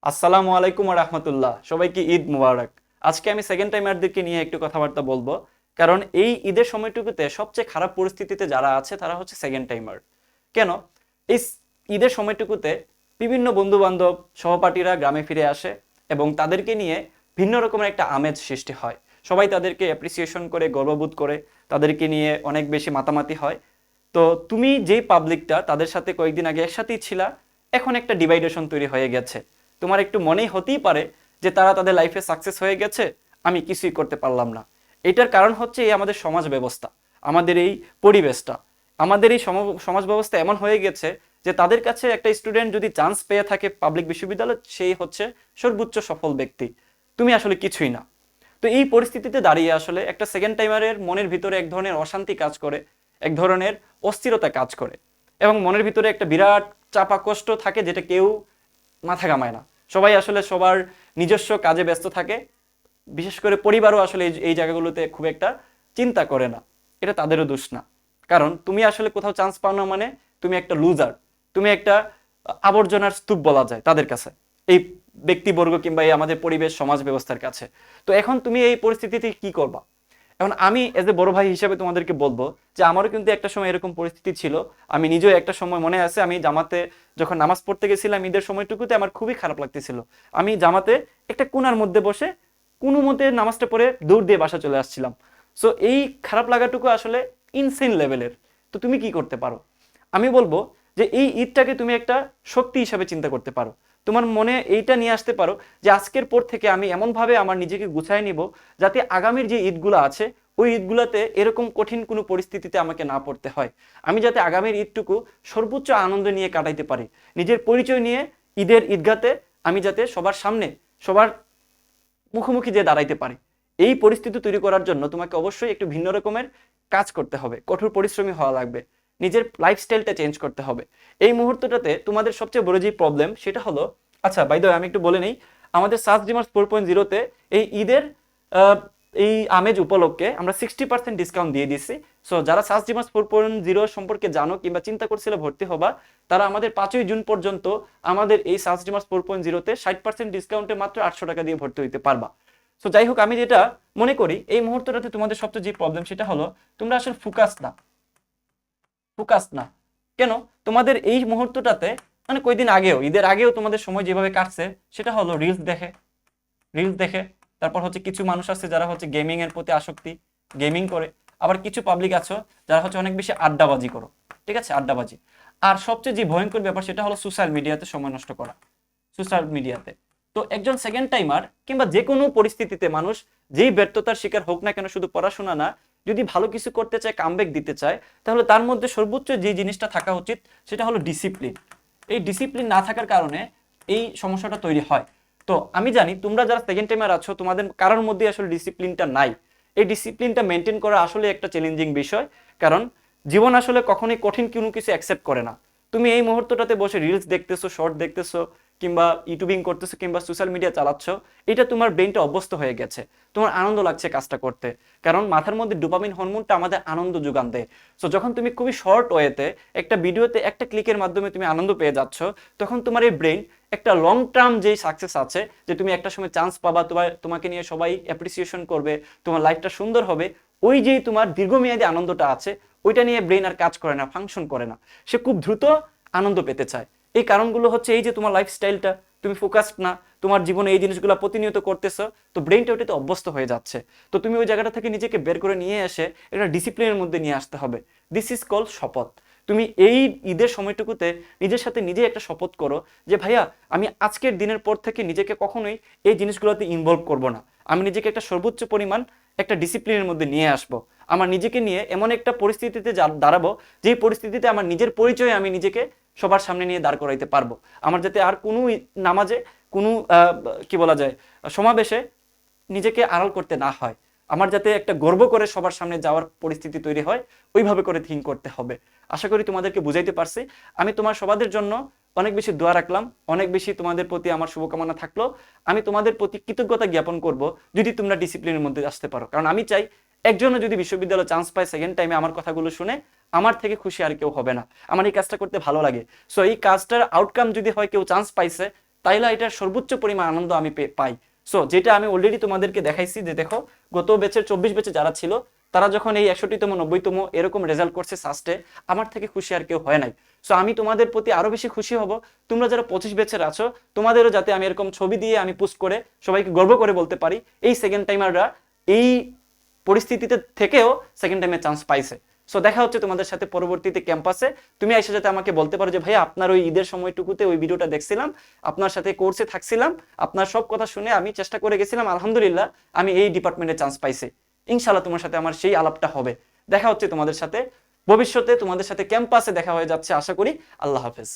আসসালামু আলাইকুম ওয়া রাহমাতুল্লাহ। সবাইকে ঈদ মুবারক। আজকে আমি সেকেন্ড টাইমারদেরকে নিয়ে একটু কথাবার্তা বলবো, কারণ এই ঈদের সময়টুকুতে সবচেয়ে খারাপ পরিস্থিতিতে যারা আছে তারা হচ্ছে সেকেন্ড টাইমার। কেন? এই ঈদের সময়টুকুতে বিভিন্ন বন্ধু বান্ধব সহপাঠীরা গ্রামে ফিরে আসে এবং তাদেরকে নিয়ে ভিন্ন রকমের একটা আমেজ সৃষ্টি হয়। সবাই তাদেরকে অ্যাপ্রিসিয়েশন করে, গর্ববোধ করে, তাদেরকে নিয়ে অনেক বেশি মাতামাতি হয়। তো তুমি যেই পাবলিকটা তাদের সাথে কয়েকদিন আগে একসাথেই ছিলা, এখন একটা ডিভাইডেশন তৈরি হয়ে গেছে। তোমার একটু মনেই হতেই পারে যে তারা তাদের লাইফে সাকসেস হয়ে গেছে, আমি কিছুই করতে পারলাম না। এটার কারণ হচ্ছে এই আমাদের সমাজ ব্যবস্থা, আমাদের এই পরিবেশটা, আমাদের এই সমাজ ব্যবস্থা এমন হয়ে গেছে যে তাদের কাছে একটা স্টুডেন্ট যদি চান্স পেয়ে থাকে পাবলিক বিশ্ববিদ্যালয়, সেই হচ্ছে সর্বোচ্চ সফল ব্যক্তি। তুমি আসলে কিছুই না। তো এই পরিস্থিতিতে দাঁড়িয়ে আসলে একটা সেকেন্ড টাইমারের মনের ভিতরে এক ধরনের অশান্তি কাজ করে, এক ধরনের অস্থিরতা কাজ করে, এবং মনের ভিতরে একটা বিরাট চাপা কষ্ট থাকে যেটা কেউ মাথা ঘামায় না। সবাই আসলে সবার নিজস্ব কাজে ব্যস্ত থাকে, বিশেষ করে পরিবারও আসলে এই জায়গাগুলোতে খুব একটা চিন্তা করে না। এটা তাদেরও দোষ না, কারণ তুমি আসলে কোথাও চান্স পাও না মানে তুমি একটা লুজার, তুমি একটা আবর্জনার স্তূপ বলা যায় তাদের কাছে, এই ব্যক্তিবর্গ কিংবা এই আমাদের পরিবেশ সমাজ ব্যবস্থার কাছে। তো এখন তুমি এই পরিস্থিতিতে কি করবা? এখন আমি এজ এ বড় ভাই হিসেবে তোমাদেরকে বলবো যে আমারও কিন্তু একটা সময় এরকম পরিস্থিতি ছিল। আমি নিজেও একটা সময় মনে আছে, আমি জামাতে যখন নামাজ পড়তে গেছিলাম ঈদের সময়টুকুতে আমার খুবই খারাপ লাগতেছিল। আমি জামাতে একটা কোণার মধ্যে বসে কোনো মতে নামাজটা পড়ে দৌড় দিয়ে বাসা চলে আসছিলাম। সো এই খারাপ লাগাটুকু আসলে ইনসেন লেভেলের। তো তুমি কি করতে পারো? আমি বলবো যে এই ঈদটাকে তুমি একটা শক্তি হিসাবে চিন্তা করতে পারো। তোমার মনে এইটা নিয়ে আসতে পারো যে আজকের পর থেকে আমি এমনভাবে আমার নিজেকে গুছায় নিব যাতে আগামীর যে ঈদগুলো আছে ওই ঈদগুলোতে এরকম কঠিন কোনো পরিস্থিতিতে আমাকে না পড়তে হয়। আমি যাতে আগামীর ঈদটুকু সর্বোচ্চ আনন্দ নিয়ে কাটাইতে পারি, নিজের পরিচয় নিয়ে ঈদের ঈদগাতে আমি যাতে সবার সামনে, সবার মুখোমুখি যে দাঁড়াইতে পারি। এই পরিস্থিতি তৈরি করার জন্য তোমাকে অবশ্যই একটু ভিন্ন রকমের কাজ করতে হবে, কঠোর পরিশ্রমী হওয়া লাগবে, নিজের লাইফস্টাইলটা চেঞ্জ করতে হবে। এই মুহূর্তটাতে তোমাদের সবচেয়ে বড় যে প্রবলেম সেটা হলো, আচ্ছা বাই দ্য ওয়ে আমি একটু বলে নেই, আমাদের সার্চ ডিমার্স 4.0-তে এই ঈদের আহ, এই আমেজ উপলক্ষে আমরা 60% ডিসকাউন্ট দিয়ে দিচ্ছি। সো যারা সার্চ ডিমার্স 4.0 সম্পর্কে জানো কিংবা চিন্তা করছিলে ভর্তি হবা, তারা আমাদের 5ই জুন পর্যন্ত আমাদের এই সার্চ ডিমার্স 4.0-তে 60% ডিসকাউন্টে মাত্র 800 টাকা দিয়ে ভর্তি হইতে পারবা। সো যাই হোক, আমি যেটা মনে করি এই মুহূর্তটাতে তোমাদের সবচেয়ে যে প্রবলেম সেটা হলো তোমরা আসলে ফোকাস না। কেন? তোমাদের এই মুহূর্তটাতে মানে কয়দিন আগেও, ঈদের আগেও তোমাদের সময় যেভাবে কাটছে সেটা হলো রিলস দেখে। তারপর হচ্ছে কিছু মানুষ আছে যারা হচ্ছে গেমিং এর প্রতি আসক্তি, গেমিং করে। আবার কিছু পাবলিক আছো যারা হচ্ছে অনেক বেশি আড্ডাবাজি করো। ঠিক আছে, আড্ডাবাজি। আর সবচেয়ে যে ভয়ঙ্কর ব্যাপার সেটা হলো সোশ্যাল মিডিয়াতে সময় নষ্ট করা। সোশ্যাল মিডিয়াতে তো একজন সেকেন্ড টাইমার কিংবা যে কোনো পরিস্থিতিতে মানুষ যেই ব্যর্থতার শিকার হোক না কেন, শুধু পড়াশোনা না, যদি ভালো কিছু করতে চায়, কামব্যাক দিতে চায়, তাহলে তার মধ্যে সর্বোচ্চ যে জিনিসটা থাকা উচিত সেটা হলো ডিসিপ্লিন। এই ডিসিপ্লিন না থাকার কারণে এই সমস্যাটা তৈরি হয়। তো আমি জানি তোমরা যারা সেকেন্ড টাইমার আছো তোমাদের কারোর মধ্যে আসলে ডিসিপ্লিনটা নাই। এই ডিসিপ্লিনটা মেনটেন করা আসলে একটা চ্যালেঞ্জিং বিষয়, কারণ জীবন আসলে কখনোই কঠিন কোনো কিছু অ্যাকসেপ্ট করে না। তুমি এই মুহূর্তটাতে বসে রিলস দেখতেছো, শর্ট দেখতেছো, কিংবা ইউটিউবিং করতেছো কিংবা সোশ্যাল মিডিয়া চালাচ্ছ, এটা তোমার ব্রেনটা অভ্যস্ত হয়ে গেছে, তোমার আনন্দ লাগছে কাজটা করতে, কারণ মাথার মধ্যে ডোপামিন হরমোনটা আমাদের আনন্দ যোগান দেয়। সো যখন তুমি খুবই শর্ট ওয়েতে একটা ভিডিওতে একটা ক্লিকের মাধ্যমে তুমি আনন্দ পেয়ে যাচ্ছ, তখন তোমার এই ব্রেন একটা লং টার্ম যেই সাকসেস আছে, যে তুমি একটা সময় চান্স পাবা, তোমাকে নিয়ে সবাই অ্যাপ্রিসিয়েশন করবে, তোমার লাইফটা সুন্দর হবে, ওই যেই তোমার দীর্ঘমেয়াদী আনন্দটা আছে ওইটা নিয়ে ব্রেন আর কাজ করে না, ফাংশন করে না। সে খুব দ্রুত আনন্দ পেতে চায়। এই কারণগুলো হচ্ছে এই যে তোমার লাইফস্টাইলটা, তুমি ফোকাসড না, তোমার জীবনে এই জিনিসগুলো প্রতিনিয়ত করতেছো, তো ব্রেনটা ওইটাতে অভ্যস্ত হয়ে যাচ্ছে। তো তুমি ওই জায়গাটা থেকে নিজেকে বের করে নিয়ে এসে এটা ডিসিপ্লিনের মধ্যে নিয়ে আসতে হবে। দিস ইজ কল শপথ। তুমি এই ঈদের সময়টুকুতে নিজের সাথে নিজে একটা শপথ করো যে ভাইয়া, আমি আজকের দিনের পর থেকে নিজেকে কখনোই এই জিনিসগুলোতে ইনভলভ করব না। আমি নিজেকে একটা সর্বোচ্চ পরিমাণ একটা ডিসিপ্লিনের মধ্যে নিয়ে আসবো। আমার নিজেকে নিয়ে এমন একটা পরিস্থিতিতে দাঁড়াবো যেই পরিস্থিতিতে আমার নিজের পরিচয়ে আমি নিজেকে সবার সামনে নিয়ে দাঁড় করাইতে পারবো। আমার যাতে আর কোনো নামাজে, কোনো কি বলা যায়, সমাবেশে নিজেকে আড়াল করতে না হয়। আমার যাতে একটা গর্ব করে সবার সামনে যাওয়ার পরিস্থিতি তৈরি হয়, ওইভাবে করে থিঙ্ক করতে হবে। আশা করি তোমাদেরকে বুঝাইতে পারছি। আমি তোমার সবাদের জন্য অনেক বেশি দোয়া রাখলাম, অনেক বেশি তোমাদের প্রতি আমার শুভকামনা থাকলো। আমি তোমাদের প্রতি কৃতজ্ঞতা জ্ঞাপন করব যদি তোমরা ডিসিপ্লিনের মধ্যে আসতে পারো, কারণ আমি চাই একজনও যদি বিশ্ববিদ্যালয়ে চান্স পায় সেকেন্ড টাইমে আমার কথাগুলো শুনে, আমার থেকে খুশি আর কেউ হবে না। আমার এই কাজটা করতে ভালো লাগে। সো এই কাজটার আউটকাম যদি হয় কেউ চান্স পাইছে, তাইলে এটার সর্বোচ্চ পরিমাণ আনন্দ আমি পাই। সো যেটা আমি অলরেডি তোমাদেরকে দেখাইছি যে দেখো গত ব্যাচের 24 ব্যাচে যারা ছিল তারা যখন এই 61তম 90তম এরকম রেজাল্ট করছে সাস্টে, আমার থেকে খুশি আর কেউ হয় নাই। সো আমি তোমাদের প্রতি আরো বেশি খুশি হব, তোমরা যারা 25 ব্যাচের আছো তোমাদেরও যাতে আমি এরকম ছবি দিয়ে আমি পোস্ট করে সবাইকে গর্ব করে বলতে পারি এই সেকেন্ড টাইমাররা এই পরিস্থিতিতে থেকেও সেকেন্ড টাইমে চান্স পাইছে। সো দেখা হচ্ছে তোমাদের সাথে পরবর্তীতে ক্যাম্পাসে। তুমি এসে যাতে আমাকে বলতে পারো যে ভাই আপনার ওই ঈদের সময়টুকুতে ওই ভিডিওটা দেখছিলাম, আপনার সাথে কোর্সে থাকছিলাম, আপনার সব কথা শুনে আমি চেষ্টা করে গেছিলাম, আলহামদুলিল্লাহ আমি এই ডিপার্টমেন্টে চান্স পাইছি। ইনশাআল্লাহ তোমার সাথে আমার সেই আলাপটা হবে। দেখা হচ্ছে তোমাদের সাথে ভবিষ্যতে, তোমাদের সাথে ক্যাম্পাসে দেখা হয়ে যাচ্ছে আশা করি। আল্লাহ হাফেজ।